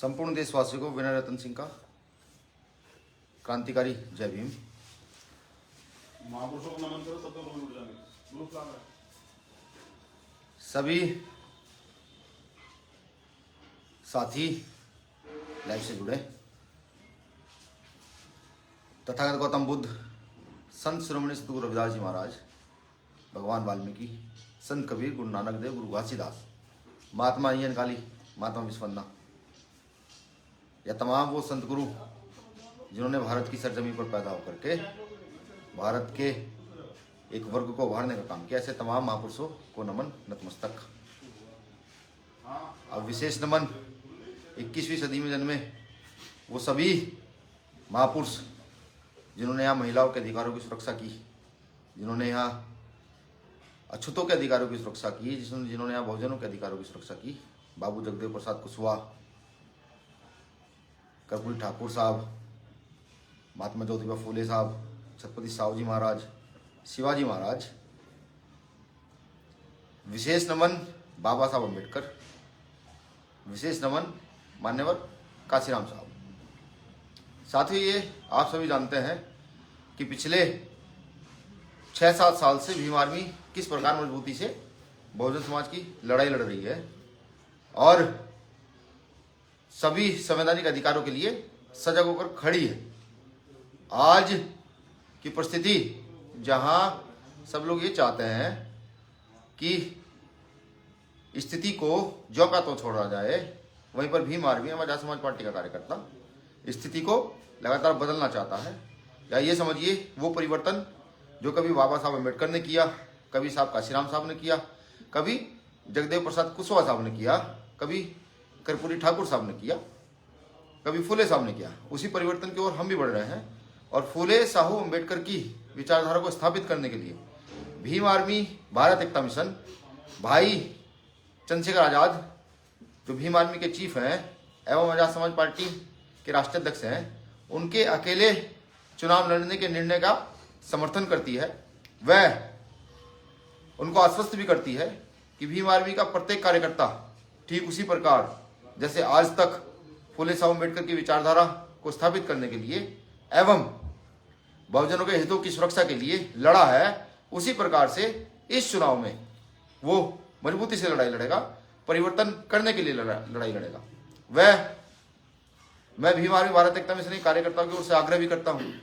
संपूर्ण देशवासियों को विनय रतन सिंह का क्रांतिकारी जय भीम। महापुरुषों को नमन करो, सब तो लोग उठ जाएंगे। ग्रुप कहाँ है? सभी साथी लाइव से जुड़े। तथागत गौतम बुद्ध, संत शिरोमणि सतगुरु रविदास जी महाराज, भगवान वाल्मीकि, संत कबीर, गुरु नानक देव, गुरु घासीदास, महात्मा अय्यन काली, महात्मा विश्वन्ना, या तमाम वो संत गुरु जिन्होंने भारत की सरजमी पर पैदा होकर के भारत के एक वर्ग को उभारने का काम किया, ऐसे तमाम महापुरुषों को नमन, नतमस्तक। अब विशेष नमन 21वीं सदी में जन्मे वो सभी महापुरुष जिन्होंने यहाँ महिलाओं के अधिकारों की सुरक्षा की, जिन्होंने यहाँ अछूतों के अधिकारों की सुरक्षा की, जिन्होंने यहाँ बहुजनों के अधिकारों की सुरक्षा की। बाबू जगदेव प्रसाद कुशवाहा, कर्पूरी ठाकुर साहब, महात्मा ज्योतिबा फूले साहब, छत्रपति साहू जी महाराज, शिवाजी महाराज। विशेष नमन बाबा साहब अम्बेडकर, विशेष नमन मान्यवर काशीराम साहब। साथियों, ये आप सभी जानते हैं कि पिछले 6-7 साल से भीम आर्मी किस प्रकार मजबूती से बहुजन समाज की लड़ाई लड़ रही है और सभी संवैधानिक अधिकारों के लिए सजग होकर खड़ी है। आज की परिस्थिति जहां सब लोग ये चाहते हैं कि स्थिति को ज्यों का त्यों छोड़ा जाए, वहीं पर भीम आर्मी, हमारे आजाद समाज पार्टी का कार्यकर्ता, स्थिति को लगातार बदलना चाहता है। या ये समझिए वो परिवर्तन जो कभी बाबा साहब अम्बेडकर ने किया, कभी साहब काशीराम साहब ने किया, कभी जगदेव प्रसाद कुशवाहा साहब ने किया, कभी कर्पूरी ठाकुर साहब ने किया, कभी फूले साहब ने किया, उसी परिवर्तन की ओर हम भी बढ़ रहे हैं। और फूले, साहू, अम्बेडकर की विचारधारा को स्थापित करने के लिए भीम आर्मी, भारत एकता मिशन, भाई चंद्रशेखर आजाद जो भीम आर्मी के चीफ हैं एवं आजाद समाज पार्टी के राष्ट्रीय अध्यक्ष हैं, उनके अकेले चुनाव लड़ने के निर्णय का समर्थन करती है। वह उनको आश्वस्त भी करती है कि भीम आर्मी का प्रत्येक कार्यकर्ता ठीक उसी प्रकार जैसे आज तक फूले साहू अम्बेडकर की विचारधारा को स्थापित करने के लिए एवं बहुजनों के हितों की सुरक्षा के लिए लड़ा है, उसी प्रकार से इस चुनाव में वो मजबूती से लड़ाई लड़ेगा, परिवर्तन करने के लिए लड़ाई लड़ेगा। मैं भीम आर्मी भारत एकता मिशन के कार्यकर्ताओं की ओर से आग्रह भी करता हूँ,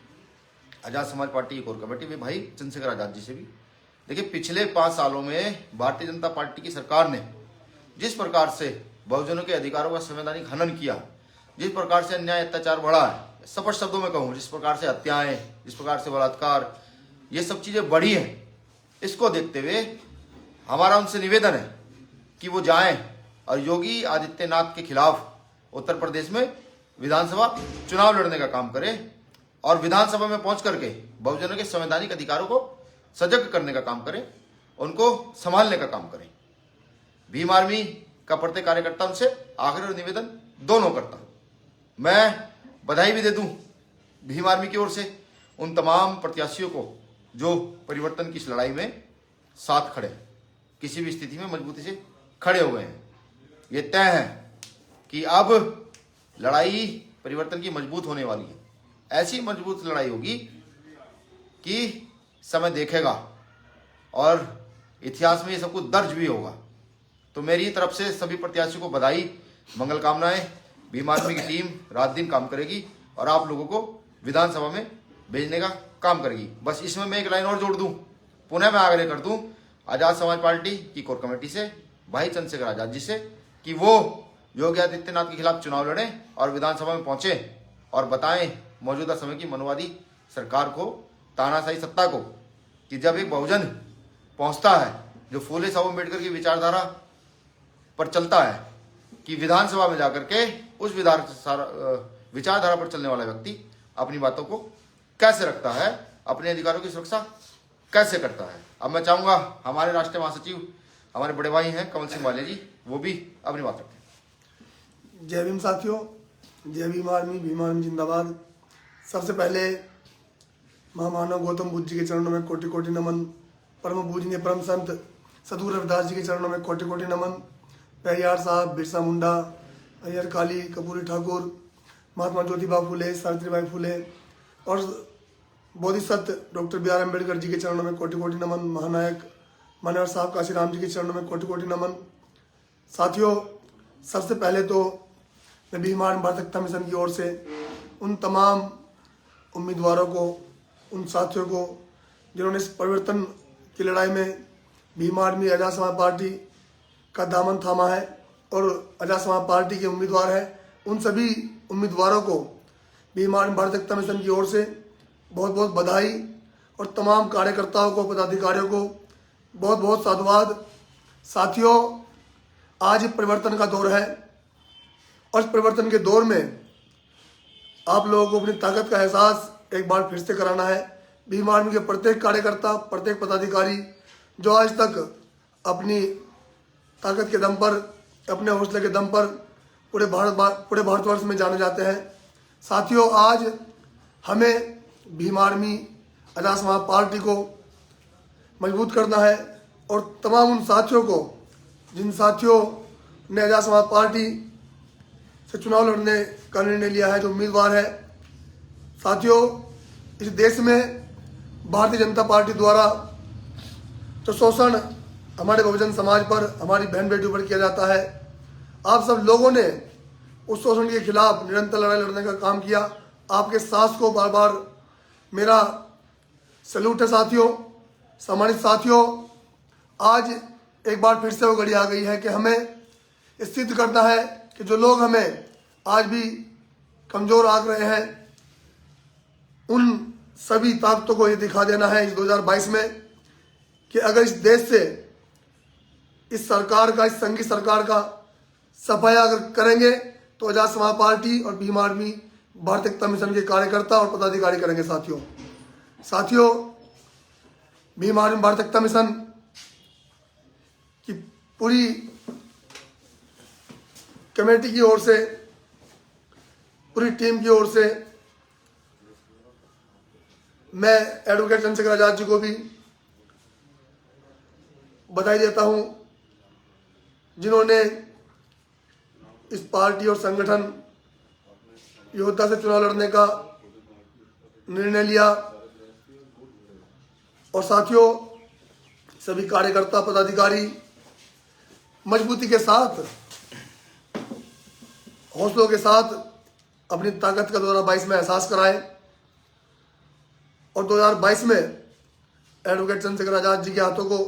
आजाद समाज पार्टी की कोर कमेटी में भाई चंद्रशेखर आजाद जी से भी। देखिए, पिछले 5 सालों में भारतीय जनता पार्टी की सरकार ने जिस प्रकार से बहुजनों के अधिकारों का संवैधानिक हनन किया, जिस प्रकार से अन्याय अत्याचार बढ़ा है, स्पष्ट शब्दों में कहूँ, जिस प्रकार से हत्याएं, जिस प्रकार से बलात्कार, ये सब चीजें बढ़ी हैं, इसको देखते हुए हमारा उनसे निवेदन है कि वो जाएं और योगी आदित्यनाथ के खिलाफ उत्तर प्रदेश में विधानसभा चुनाव लड़ने का काम करें और विधानसभा में पहुंच करके बहुजनों के संवैधानिक अधिकारों को सजग करने का काम करें, उनको संभालने का काम करें। भीम आर्मी का प्रत्येक कार्यकर्ता उनसे आग्रह और निवेदन दोनों करता। मैं बधाई भी दे दूं भीम आर्मी की ओर से उन तमाम प्रत्याशियों को जो परिवर्तन की इस लड़ाई में साथ खड़े हैं, किसी भी स्थिति में मजबूती से खड़े हुए हैं। ये तय है कि अब लड़ाई परिवर्तन की मजबूत होने वाली है। ऐसी मजबूत लड़ाई होगी कि समय देखेगा और इतिहास में ये सब कुछ दर्ज भी होगा। तो मेरी तरफ से सभी प्रत्याशियों को बधाई, मंगल कामनाएं। भीम आर्मी की टीम रात दिन काम करेगी और आप लोगों को विधानसभा में भेजने का काम करेगी। बस इसमें मैं एक लाइन और जोड़ दूं, पुनः मैं आग्रह कर दूं आजाद समाज पार्टी की कोर कमेटी से, भाई चंद्रशेखर आजाद जी से, कि वो योगी आदित्यनाथ के खिलाफ चुनाव लड़ें और विधानसभा में पहुंचे और बताएं मौजूदा समय की मनुवादी सरकार को, तानाशाही सत्ता को, कि जब एक बहुजन पहुंचता है जो फूले साहू अम्बेडकर की विचारधारा पर चलता है, कि विधानसभा में जाकर के उस विचारधारा पर चलने वाला व्यक्ति अपनी बातों को कैसे रखता है, अपने अधिकारों की सुरक्षा कैसे करता है। अब मैं चाहूंगा हमारे राष्ट्रीय महासचिव, हमारे बड़े भाई हैं कमल सिंह वाले जी, वो भी अपनी बात रखें। जय भीम साथियों, जय भीम आर्मी जिंदाबाद। सबसे पहले महामानव गौतम बुद्ध जी के चरणों में कोटि कोटि नमन। परम पूजनीय परम संत सतगुरु रविदास जी के चरणों में कोटि कोटि नमन। पेरियार साहब, बिरसा मुंडा, अय्यर काली, कपूरी ठाकुर, महात्मा ज्योतिबा फुले, सावित्रीबाई फुले और बोधिसत्व doctor B R Ambedkar ji के चरणों में कोटि कोटि नमन। महानायक मान्यवर साहब काशीराम जी के चरणों में कोटि कोटि नमन। साथियों, सबसे पहले तो मैं भीम आर्मी भारत एकता मिशन की ओर से उन तमाम उम्मीदवारों को, उन साथियों को जिन्होंने इस परिवर्तन की लड़ाई में भीम आर्मी आजाद समाज पार्टी का दामन थामा है और आजाद समाज पार्टी के उम्मीदवार हैं, उन सभी उम्मीदवारों को भीम आर्मी भारत एकता मिशन की ओर से बहुत बहुत बधाई और तमाम कार्यकर्ताओं को, पदाधिकारियों को बहुत बहुत साधुवाद। साथियों, आज परिवर्तन का दौर है और इस परिवर्तन के दौर में आप लोगों को अपनी ताकत का एहसास एक बार फिर से कराना है। भीम आर्मी के प्रत्येक कार्यकर्ता, प्रत्येक पदाधिकारी जो आज तक अपनी ताकत के दम पर, अपने हौसले के दम पर पूरे भारतवर्ष में जाने जाते हैं। साथियों, आज हमें भीम आर्मी आजाद समाज पार्टी को मजबूत करना है और तमाम उन साथियों को, जिन साथियों ने आजाद समाज पार्टी से चुनाव लड़ने का निर्णय लिया है, जो उम्मीदवार है। साथियों, इस देश में भारतीय जनता पार्टी द्वारा जो शोषण हमारे बहुजन समाज पर, हमारी बहन बेटियों पर किया जाता है, आप सब लोगों ने उस शोषण के खिलाफ निरंतर लड़ाई लड़ने का काम किया। आपके साहस को बार बार मेरा सैल्यूट है। साथियों, सम्मानित साथियों, आज एक बार फिर से वो घड़ी आ गई है कि हमें सिद्ध करना है कि जो लोग हमें आज भी कमजोर आंक रहे हैं, उन सभी ताकतों को ये दिखा देना है इस 2022 में कि अगर इस देश से, इस सरकार का, इस संघी सरकार का सफाया अगर करेंगे तो आजाद समाज पार्टी और भीम आर्मी भारत एकता मिशन के कार्यकर्ता और पदाधिकारी करेंगे। साथियों, भीम आर्मी भारत एकता मिशन की पूरी कमेटी की ओर से, पूरी टीम की ओर से मैं एडवोकेट चंद्रशेखर आजाद जी को भी बधाई देता हूं, जिन्होंने इस पार्टी और संगठन योद्धा से चुनाव लड़ने का निर्णय लिया। और साथियों, सभी कार्यकर्ता, पदाधिकारी मजबूती के साथ, हौसलों के साथ अपनी ताकत का 2022 में एहसास कराएं और 2022 में एडवोकेट चंद्रशेखर आजाद जी के हाथों को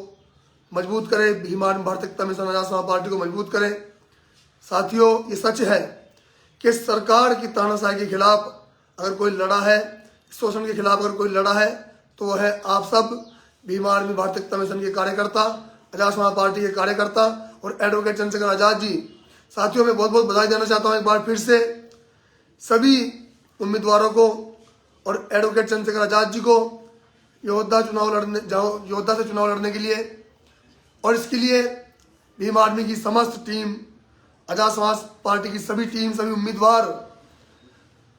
मजबूत करें, भीम आर्मी भारत एकता मिशन आजाद समाज पार्टी को मजबूत करें। साथियों, ये सच है कि सरकार की तानाशाही के खिलाफ अगर कोई लड़ा है, शोषण के खिलाफ अगर कोई लड़ा है, तो वह है आप सब भीम आर्मी भारत एकता मिशन के कार्यकर्ता, आजाद समाज पार्टी के कार्यकर्ता और एडवोकेट चंद्रशेखर आजाद जी। साथियों, मैं बहुत बहुत बधाई देना चाहता हूं एक बार फिर से सभी उम्मीदवारों को और एडवोकेट चंद्रशेखर आजाद जी को योद्धा से चुनाव लड़ने के लिए। और इसके लिए भीम आर्मी की समस्त टीम, आजाद समाज पार्टी की सभी टीम, सभी उम्मीदवार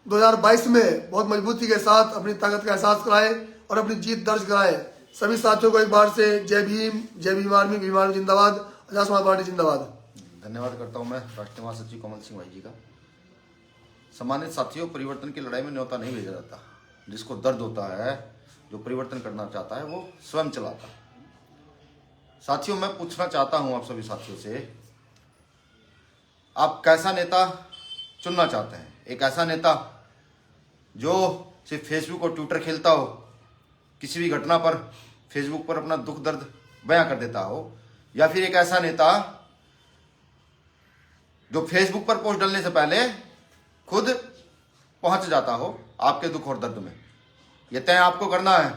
2022 में बहुत मजबूती के साथ अपनी ताकत का एहसास कराए और अपनी जीत दर्ज कराए। सभी साथियों को एक बार से जय भीम आर्मी, भीम आर्मी जिंदाबाद, आजाद समाज पार्टी जिंदाबाद। धन्यवाद करता हूं मैं राष्ट्रीय महासचिव कमल सिंह भाई जी का। सम्मानित साथियों, परिवर्तन की लड़ाई में न्योता नहीं भेजा जाता। जिसको दर्द होता है, जो परिवर्तन करना चाहता है, वो स्वयं चलाता है। साथियों, मैं पूछना चाहता हूं आप सभी साथियों से, आप कैसा नेता चुनना चाहते हैं? एक ऐसा नेता जो सिर्फ फेसबुक और ट्विटर खेलता हो, किसी भी घटना पर फेसबुक पर अपना दुख दर्द बयां कर देता हो, या फिर एक ऐसा नेता जो फेसबुक पर पोस्ट डालने से पहले खुद पहुंच जाता हो आपके दुख और दर्द में? यह तय आपको करना है।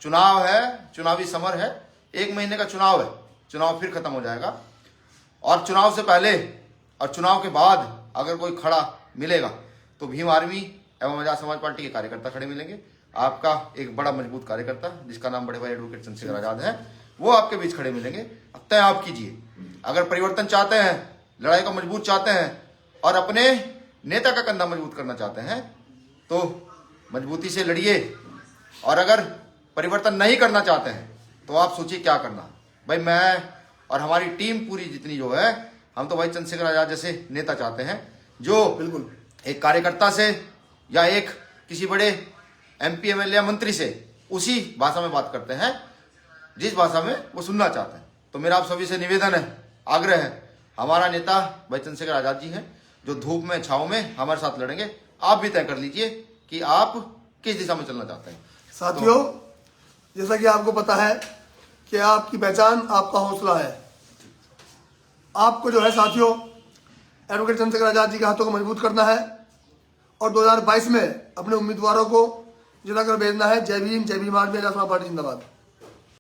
चुनाव है, चुनावी समर है, 1 महीने का चुनाव है, चुनाव फिर खत्म हो जाएगा। और चुनाव से पहले और चुनाव के बाद अगर कोई खड़ा मिलेगा तो भीम आर्मी एवं आजाद समाज पार्टी के कार्यकर्ता खड़े मिलेंगे। आपका एक बड़ा मजबूत कार्यकर्ता, जिसका नाम बड़े भाई एडवोकेट चंद्रशेखर आजाद है, वो आपके बीच खड़े मिलेंगे। अब तय आप कीजिए। अगर परिवर्तन चाहते हैं, लड़ाई को मजबूत चाहते हैं और अपने नेता का कंधा मजबूत करना चाहते हैं, तो मजबूती से लड़िए। और अगर परिवर्तन नहीं करना चाहते हैं तो आप सोचिए क्या करना। भाई, मैं और हमारी टीम पूरी जितनी जो है, हम तो भाई चंद्रशेखर आजाद जैसे नेता चाहते हैं जो बिल्कुल एक कार्यकर्ता से या एक किसी बड़े एमपी एमएलए या मंत्री से उसी भाषा में बात करते हैं जिस भाषा में वो सुनना चाहते हैं। तो मेरा आप सभी से निवेदन है, आग्रह है, हमारा नेता भाई चंद्रशेखर आजाद जी हैं जो धूप में छाव में हमारे साथ लड़ेंगे। आप भी तय कर लीजिए कि आप किस दिशा में चलना चाहते हैं। साथियों, जैसा कि आपको पता है कि आपकी पहचान आपका हौसला है। आपको जो है साथियों एडवोकेट चंद्रशेखर आजाद जी के हाथों को मजबूत करना है और 2022 में अपने उम्मीदवारों को जिताकर भेजना है। जय भीम, जय भीम आर्मी, राष्ट्रवादी पार्टी जिंदाबाद।